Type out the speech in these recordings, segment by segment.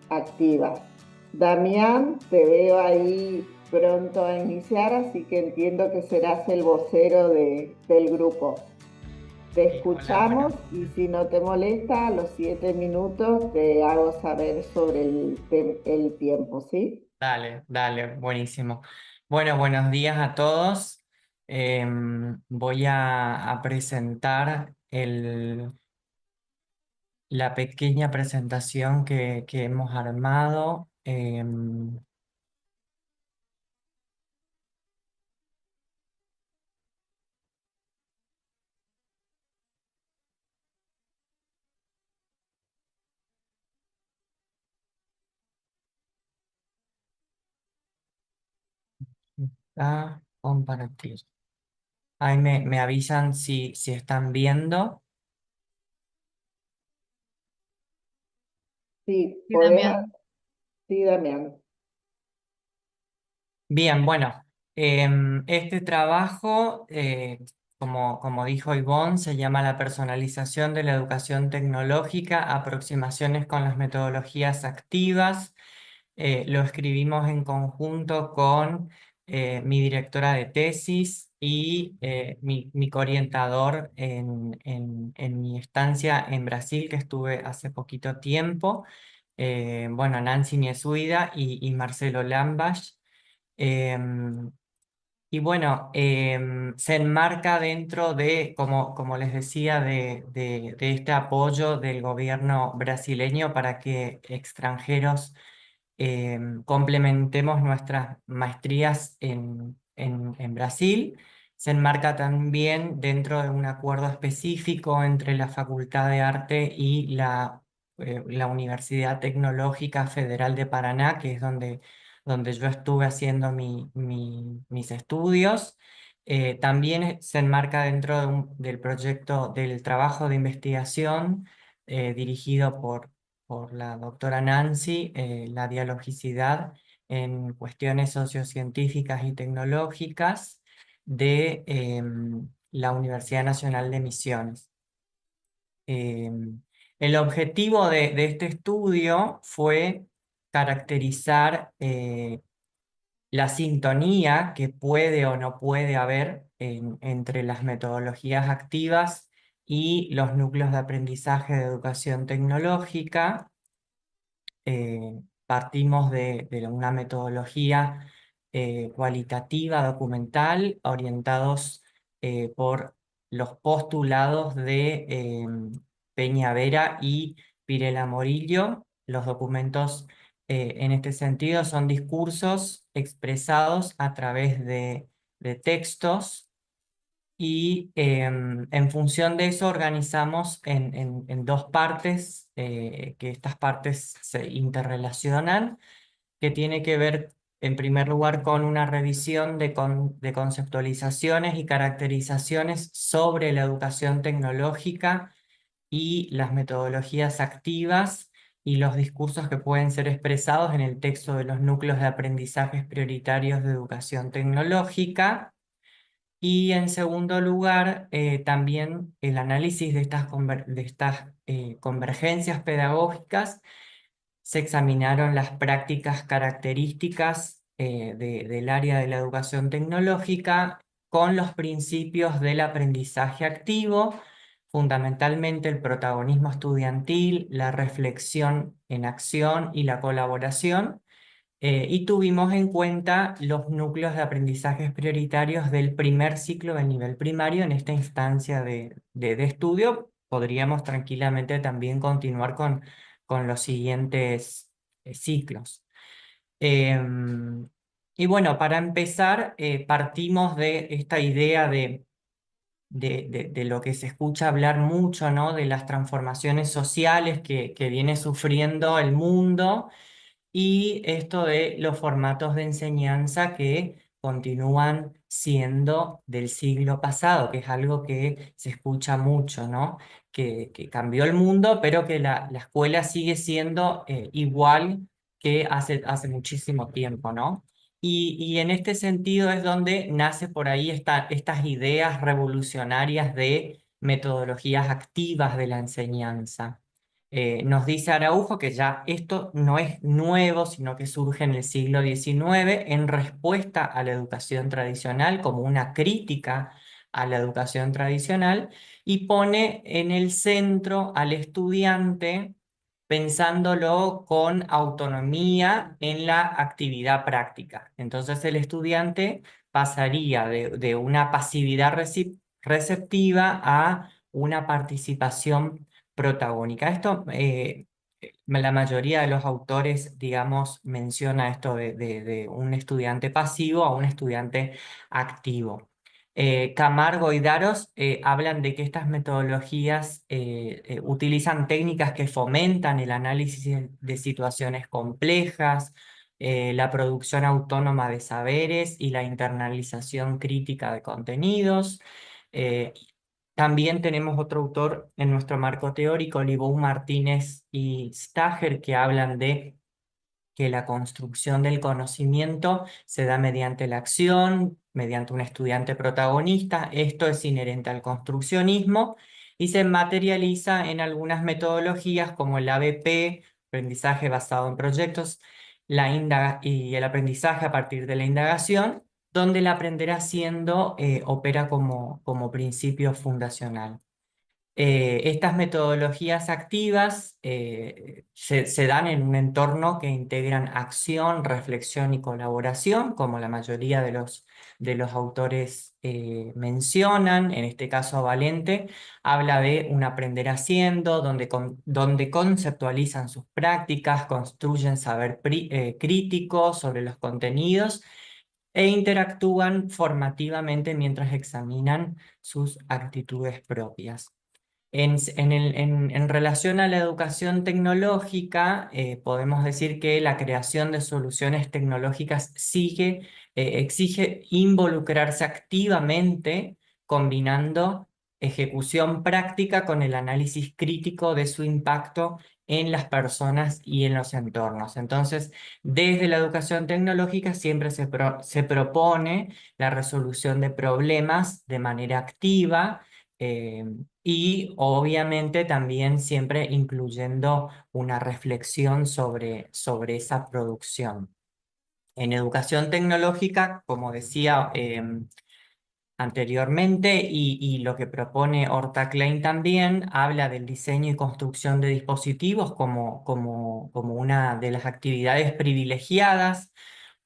activas. Damián, te veo ahí pronto a iniciar, así que entiendo que serás el vocero del grupo. Te Sí, hola, bueno, escuchamos y si no te molesta, a los 7 minutos te hago saber sobre el tiempo, ¿sí? dale, dale, buenísimo. Bueno, buenos días a todos. Voy a presentar la pequeña presentación que hemos armado. A compartir. Ahí me avisan si están viendo. Sí, Sí, Damián. sí, Damián. Bien, bueno, este trabajo, como dijo Ivonne, se llama La personalización de la educación tecnológica, aproximaciones con las metodologías activas. Lo escribimos en conjunto con mi directora de tesis y mi coorientador en mi estancia en Brasil, que estuve hace poquito tiempo. Bueno, Nancy Niesuida y Marcelo Lambach. Em, y bueno, se enmarca dentro de, como les decía, de este apoyo del gobierno brasileño para que extranjeros complementemos nuestras maestrías en Brasil. Se enmarca también dentro de un acuerdo específico entre la Facultad de Arte y la Universidad Tecnológica Federal de Paraná, que es donde yo estuve haciendo mis estudios. También se enmarca dentro del proyecto del trabajo de investigación dirigido por la doctora Nancy, la dialogicidad en cuestiones sociocientíficas y tecnológicas de la Universidad Nacional de Misiones. El objetivo de este estudio fue caracterizar la sintonía que puede o no puede haber entre las metodologías activas y los núcleos de aprendizaje de educación tecnológica. Partimos de una metodología cualitativa, documental, orientados por los postulados de Peña Vera y Pirela Morillo. Los documentos en este sentido son discursos expresados a través de textos y en función de eso organizamos en dos partes, que estas partes se interrelacionan, que tiene que ver en primer lugar con una revisión de conceptualizaciones y caracterizaciones sobre la educación tecnológica y las metodologías activas y los discursos que pueden ser expresados en el texto de los núcleos de aprendizajes prioritarios de educación tecnológica. Y en segundo lugar, también el análisis de estas convergencias pedagógicas. Se examinaron las prácticas características del área de la educación tecnológica con los principios del aprendizaje activo, fundamentalmente el protagonismo estudiantil, la reflexión en acción y la colaboración. Y tuvimos en cuenta los núcleos de aprendizajes prioritarios del primer ciclo del nivel primario en esta instancia de estudio. Podríamos tranquilamente también continuar con los siguientes ciclos. Em, y bueno, para empezar, partimos de esta idea de lo que se escucha hablar mucho, ¿no? De las transformaciones sociales que viene sufriendo el mundo y esto de los formatos de enseñanza que continúan siendo del siglo pasado, que es algo que se escucha mucho, ¿no? Que cambió el mundo, pero que la escuela sigue siendo igual que hace muchísimo tiempo, ¿no? Y en este sentido es donde nace por ahí estas ideas revolucionarias de metodologías activas de la enseñanza. Nos dice Araujo que ya esto no es nuevo, sino que surge en el siglo XIX en respuesta a la educación tradicional, como una crítica a la educación tradicional, y pone en el centro al estudiante pensándolo con autonomía en la actividad práctica. Entonces el estudiante pasaría de una pasividad receptiva a una participación protagónica. Esto, la mayoría de los autores, digamos, menciona esto de un estudiante pasivo a un estudiante activo. Camargo y Daros hablan de que estas metodologías utilizan técnicas que fomentan el análisis de situaciones complejas, la producción autónoma de saberes y la internalización crítica de contenidos. Eh, También tenemos otro autor en nuestro marco teórico, Libou Martínez y Stager, que hablan de que la construcción del conocimiento se da mediante la acción, mediante un estudiante protagonista. Esto es inherente al construccionismo y se materializa en algunas metodologías como el ABP, aprendizaje basado en proyectos, y el aprendizaje a partir de la indagación, donde el aprender haciendo opera como principio fundacional. Estas metodologías activas se dan en un entorno que integran acción, reflexión y colaboración, como la mayoría de los autores mencionan. En este caso, Valente habla de un aprender haciendo, donde conceptualizan sus prácticas, construyen saber crítico sobre los contenidos e interactúan formativamente mientras examinan sus actitudes propias. En relación a la educación tecnológica, podemos decir que la creación de soluciones tecnológicas exige involucrarse activamente, combinando ejecución práctica con el análisis crítico de su impacto en las personas y en los entornos. Entonces, desde la educación tecnológica siempre se propone la resolución de problemas de manera activa, eh, y obviamente también siempre incluyendo una reflexión sobre esa producción. En educación tecnológica, como decía anteriormente, y lo que propone Horta Klein también, habla del diseño y construcción de dispositivos como una de las actividades privilegiadas,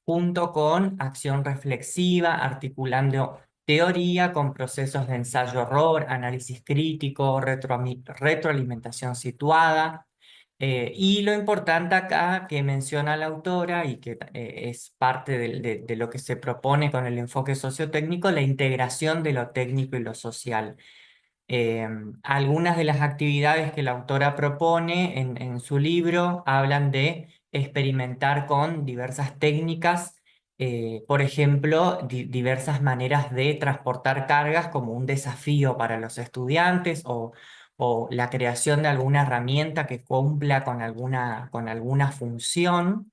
junto con acción reflexiva, articulando teoría con procesos de ensayo-error, análisis crítico, retroalimentación situada. Y lo importante acá que menciona la autora y que es parte de lo que se propone con el enfoque sociotécnico, la integración de lo técnico y lo social. Eh, Algunas de las actividades que la autora propone en su libro hablan de experimentar con diversas técnicas, por ejemplo, diversas maneras de transportar cargas como un desafío para los estudiantes o la creación de alguna herramienta que cumpla con alguna función.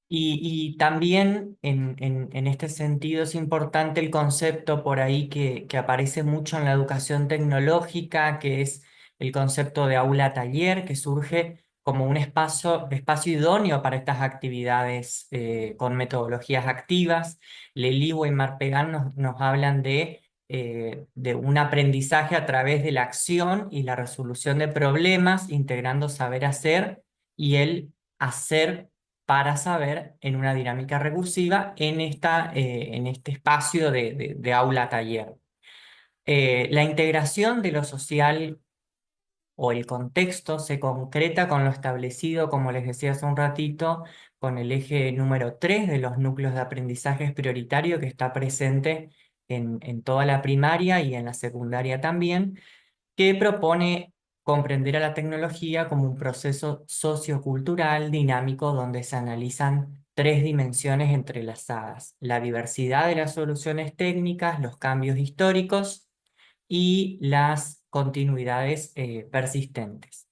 Y también en este sentido es importante el concepto por ahí que aparece mucho en la educación tecnológica, que es el concepto de aula-taller, que surge como un espacio idóneo para estas actividades con metodologías activas. Lelivo y Marpegan nos hablan de un aprendizaje a través de la acción y la resolución de problemas, integrando saber hacer y el hacer para saber en una dinámica recursiva en este espacio de aula-taller. La integración de lo social o el contexto se concreta con lo establecido, como les decía hace un ratito, con el eje número 3 de los núcleos de aprendizaje prioritario que está presente en toda la primaria y en la secundaria también, que propone comprender a la tecnología como un proceso sociocultural dinámico donde se analizan tres dimensiones entrelazadas: la diversidad de las soluciones técnicas, los cambios históricos y las continuidades persistentes. Eh,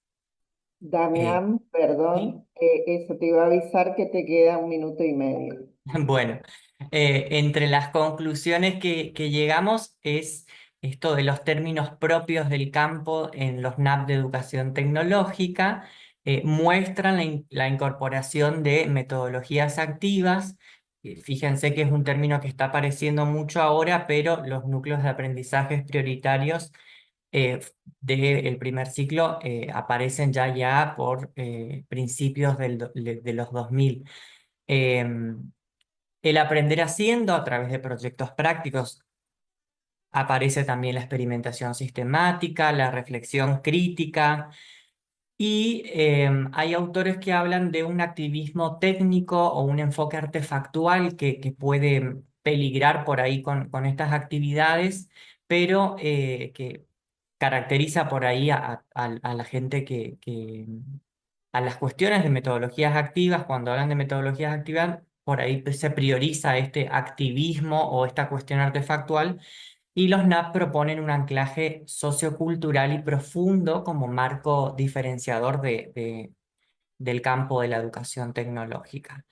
Damián, ¿Sí? perdón, eso te iba a avisar que te queda 1 minuto y medio. Bueno, entre las conclusiones que llegamos es esto de los términos propios del campo en los NAP de educación tecnológica, muestran la incorporación de metodologías activas. Fíjense que es un término que está apareciendo mucho ahora, pero los núcleos de aprendizajes prioritarios eh, del primer ciclo aparecen ya por principios de los 2000. Em, el aprender haciendo a través de proyectos prácticos. Aparece también la experimentación sistemática, la reflexión crítica y hay autores que hablan de un activismo técnico o un enfoque artefactual que puede peligrar por ahí con estas actividades, pero que caracteriza por ahí a la gente a las cuestiones de metodologías activas. Cuando hablan de metodologías activas, por ahí se prioriza este activismo o esta cuestión artefactual, y los NAP proponen un anclaje sociocultural y profundo como marco diferenciador del campo de la educación tecnológica.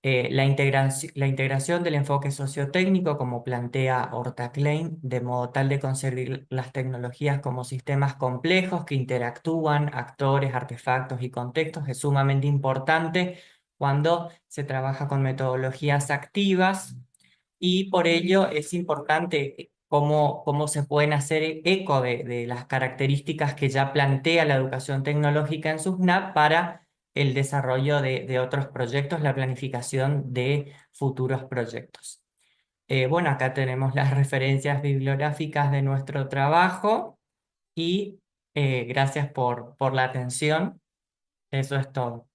La integración del enfoque sociotécnico, como plantea Horta Klein, de modo tal de concebir las tecnologías como sistemas complejos que interactúan, actores, artefactos y contextos, es sumamente importante cuando se trabaja con metodologías activas, y por ello es importante cómo se pueden hacer eco de las características que ya plantea la educación tecnológica en sus NAP para el desarrollo de otros proyectos, la planificación de futuros proyectos. Bueno, acá tenemos las referencias bibliográficas de nuestro trabajo y gracias por la atención. Eso es todo.